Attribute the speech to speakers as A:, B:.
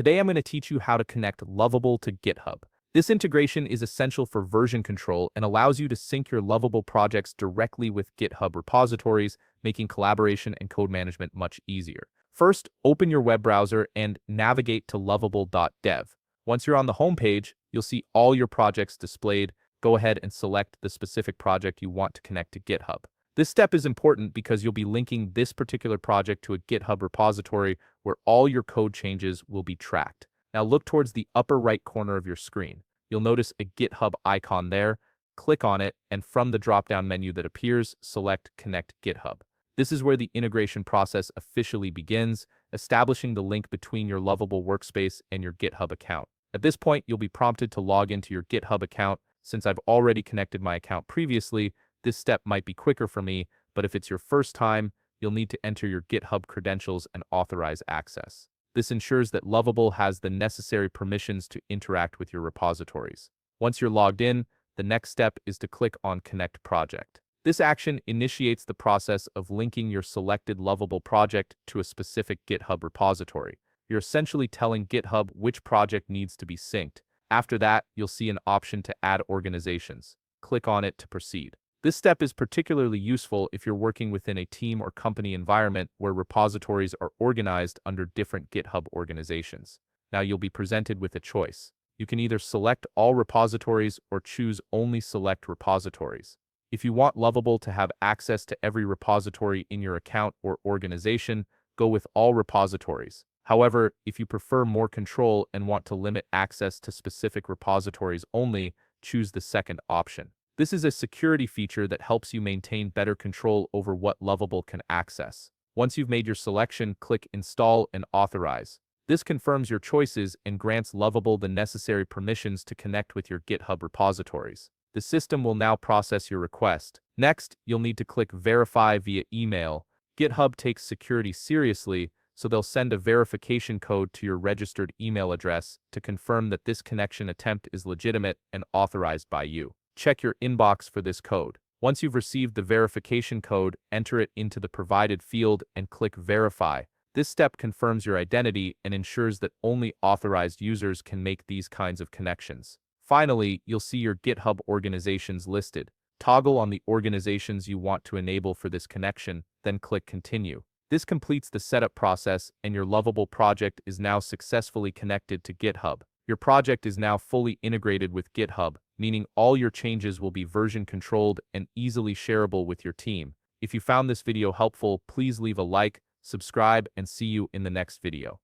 A: Today I'm going to teach you how to connect Lovable to GitHub. This integration is essential for version control and allows you to sync your Lovable projects directly with GitHub repositories, making collaboration and code management much easier. First, open your web browser and navigate to lovable.dev. Once you're on the home page, you'll see all your projects displayed. Go ahead and select the specific project you want to connect to GitHub. This step is important because you'll be linking this particular project to a GitHub repository where all your code changes will be tracked. Now look towards the upper right corner of your screen. You'll notice a GitHub icon there. Click on it, and from the drop-down menu that appears, select Connect GitHub. This is where the integration process officially begins, establishing the link between your Lovable workspace and your GitHub account. At this point, you'll be prompted to log into your GitHub account. Since I've already connected my account previously, this step might be quicker for me, but if it's your first time, you'll need to enter your GitHub credentials and authorize access. This ensures that Lovable has the necessary permissions to interact with your repositories. Once you're logged in, the next step is to click on Connect Project. This action initiates the process of linking your selected Lovable project to a specific GitHub repository. You're essentially telling GitHub which project needs to be synced. After that, you'll see an option to add organizations. Click on it to proceed. This step is particularly useful if you're working within a team or company environment where repositories are organized under different GitHub organizations. Now you'll be presented with a choice. You can either select all repositories or choose only select repositories. If you want Lovable to have access to every repository in your account or organization, go with all repositories. However, if you prefer more control and want to limit access to specific repositories only, choose the second option. This is a security feature that helps you maintain better control over what Lovable can access. Once you've made your selection, click Install and Authorize. This confirms your choices and grants Lovable the necessary permissions to connect with your GitHub repositories. The system will now process your request. Next, you'll need to click Verify via email. GitHub takes security seriously, so they'll send a verification code to your registered email address to confirm that this connection attempt is legitimate and authorized by you. Check your inbox for this code. Once you've received the verification code, enter it into the provided field and click Verify. This step confirms your identity and ensures that only authorized users can make these kinds of connections. Finally, you'll see your GitHub organizations listed. Toggle on the organizations you want to enable for this connection, then click Continue. This completes the setup process, and your Lovable project is now successfully connected to GitHub. Your project is now fully integrated with GitHub, meaning all your changes will be version controlled and easily shareable with your team. If you found this video helpful, please leave a like, subscribe, and see you in the next video.